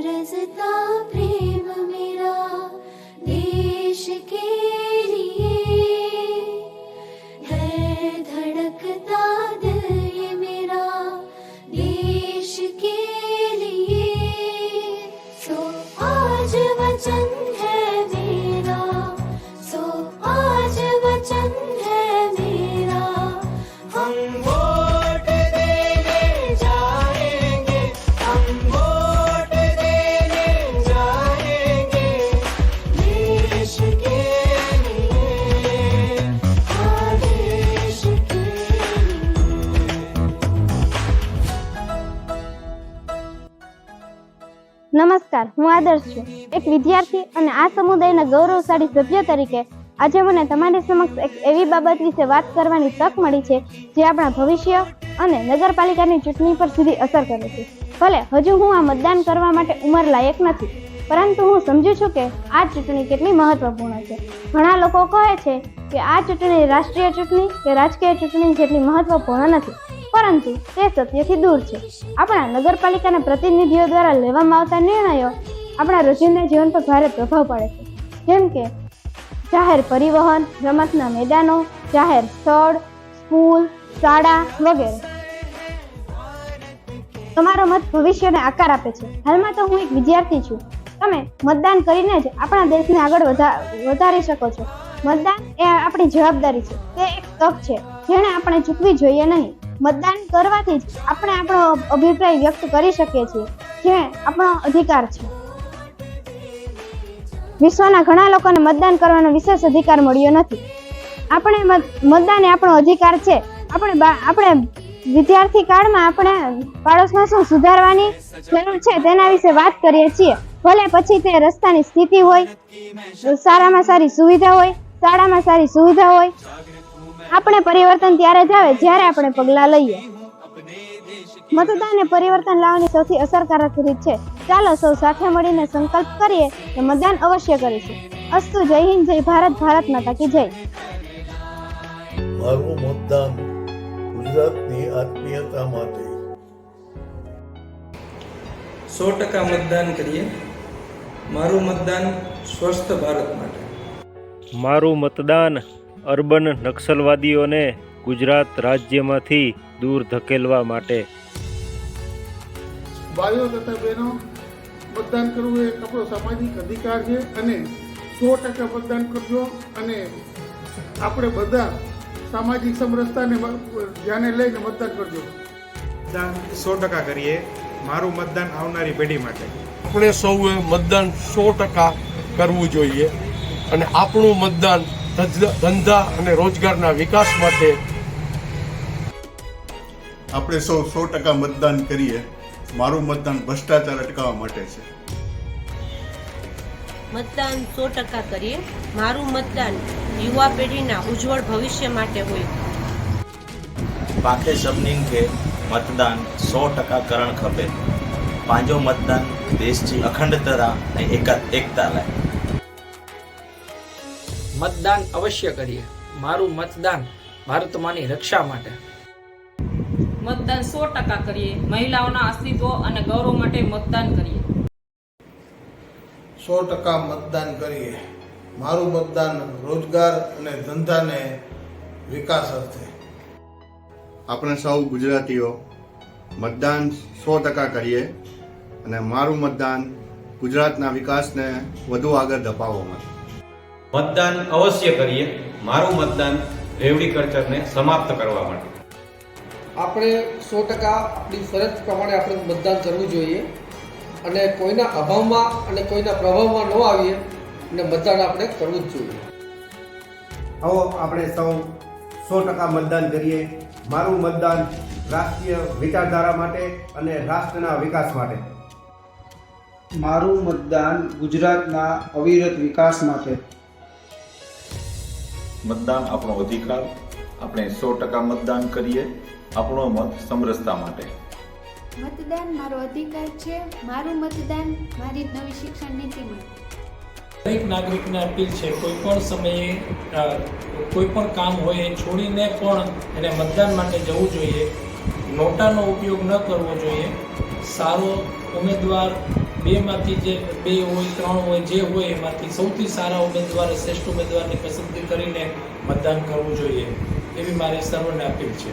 बरसता प्रेम मेरा देश के लिए है, धड़कता दिल ये मेरा देश के लिए। सो आज वचन है मेरा, सो आज वचन है मेरा, हम वोट देने जाएंगे, हम वोट देने जाएंगे देश के लिए, हाँ देश के लिए। નમસ્કાર, હું આદર્શ છું, એક વિદ્યાર્થી અને આ સમુદાયના ગૌરવશાળી સભ્ય તરીકે આજે મને તમારી સમક્ષ એક એવી બાબત વિશે વાત કરવાની તક મળી છે જે આપણા ભવિષ્ય અને નગરપાલિકાની ચૂંટણી પર સીધી અસર કરે છે. ભલે હજુ હું આ મતદાન કરવા માટે ઉંમર લાયક નથી, પરંતુ હું સમજુ છું કે આ ચૂંટણી કેટલી મહત્વપૂર્ણ છે. ઘણા લોકો કહે છે કે આ ચૂંટણી રાષ્ટ્રીય ચૂંટણી કે રાજકીય ચૂંટણી જેટલી મહત્વપૂર્ણ નથી, પરંતુ તે સત્યથી દૂર છે. આપણા નગરપાલિકાના પ્રતિનિધિઓ દ્વારા લેવામાં આવતા નિર્ણયો આપણા રોજિંદા જીવન પર ભારે પ્રભાવ પાડે છે, જેમ કે જાહેર પરિવહન, રમતના મેદાનો, જાહેર સ્થળ, સ્કૂલ, શાળા વગેરે. તમારો મત ભવિષ્યને આકાર આપે છે. હાલમાં તો હું એક વિદ્યાર્થી છું. તમે મતદાન કરીને જ આપણા દેશને આગળ વધારી શકો છો. મતદાન એ આપણી જવાબદારી છે, તે એક તક છે જેને આપણે ચૂકવી જોઈએ નહીં. મતદાન કરવાથી જ આપણે આપણો અભિપ્રાય વ્યક્ત કરી શકીએ છીએ, જે આપણો અધિકાર છે. વિશ્વના ઘણા લોકોને મતદાન કરવાનો વિશેષ અધિકાર મળ્યો નથી. મતદાન એ આપણો અધિકાર છે. આપણે વિદ્યાર્થી કાળમાં આપણે પાડોશમાં શું સુધારવાની જરૂર છે તેના વિશે વાત કરીએ છીએ. ભલે પછી તે રસ્તાની સ્થિતિ હોય, સારામાં સારી સુવિધા હોય, શાળામાં સારી સુવિધા હોય. આપણે પરિવર્તન ત્યારે જ આવે જ્યારે આપણે પગલાં લઈએ. મતદાન એ પરિવર્તન લાવવાની સૌથી અસરકારક રીત છે. ચાલો સૌ સાથે મળીને સંકલ્પ કરીએ કે મતદાન અવશ્ય કરીશું. અસ્તુ. જય હિન્દ, જય ભારત, ભારત માતા કી જય. મારું મતદાન ગુજરાતની આત્મીયતા માટે. 100% મતદાન કરીએ. મારું મતદાન સ્વસ્થ ભારત માટે. મારું મતદાન અર્બન નક્સલવાદીઓને ગુજરાત રાજ્યમાંથી દૂર ધકેલવા માટે. ભાઈઓ તથા બહેનો, મતદાન કરવું એ આપણો સામાજિક અધિકાર છે અને 100% મતદાન કરજો. અને આપણે બધા સામાજિક સમરસતાને ધ્યાને લઈને મતદાન કરજો. મતદાન 100% કરીએ. મારું મતદાન આવનારી પેઢી માટે. આપણે સૌએ મતદાન 100% કરવું જોઈએ અને આપણું મતદાન ધંધા અને રોજગારના વિકાસ માટે. આપણે સૌ 100% મતદાન કરીએ. મારું મતદાન ભ્રષ્ટાચાર અટકાવવા માટે છે. મતદાન 100% કરીએ. મારું મતદાન યુવા પેઢીના ઉજ્જવળ ભવિષ્ય માટે હોય. पाके सभिनीन खे मतदान 100% करण खपे. पंहिंजो मतदान देश की अखंडता ऐं एकता लाइ. મતદાન અવશ્ય કરીએ. મારું મતદાન ભારત માની રક્ષા માટે. મતદાન 100% કરીએ. મહિલાઓના અસ્તિત્વ અને ગૌરવ માટે મતદાન કરીએ. 100% મતદાન કરીએ. મારું મતદાન રોજગાર અને ધંધાને વિકાસ અર્થે. આપણે સૌ ગુજરાતીઓ મતદાન 100% કરીએ અને મારું મતદાન ગુજરાતના વિકાસને વધુ આગળ ધપાવવા માટે. મતદાન અવશ્ય કરીએ. મારું મતદાન રેવડી કલ્ચરને સમાપ્ત કરવા માટે. આપણે 100% આપણી ફરજ પ્રમાણે આપણે મતદાન કરવું જોઈએ અને કોઈના અભાવમાં અને કોઈના પ્રભાવમાં ન આવીએ અને મતદાન આપણે કરવું જ જોઈએ. આવો આપણે સૌ 100% મતદાન કરીએ. મારું મતદાન રાષ્ટ્રીય વિચારધારા માટે અને રાષ્ટ્રના વિકાસ માટે. મારું મતદાન ગુજરાતના અવિરત વિકાસ માટે. મતદાન આપણો અધિકાર. આપણે 100% મતદાન કરીએ. આપણો મત સમરસતા માટે. મતદાન મારો અધિકાર છે. મારું મતદાન મારી નવી શિક્ષણ નીતિ માટે. દરેક નાગરિકને અપીલ છે, કોઈ પણ સમયે કોઈ પણ કામ હોય એ છોડીને પણ એને મતદાન માટે જવું જોઈએ. નોટાનો ઉપયોગ ન કરવો જોઈએ. સારો ઉમેદવાર બેમાંથી જે 2 હોય 3 હોય જે હોય એમાંથી સૌથી સારા ઉમેદવાર શ્રેષ્ઠ ઉમેદવારની પસંદગી કરીને મતદાન કરવું જોઈએ એવી મારી સર્વને અપીલ છે.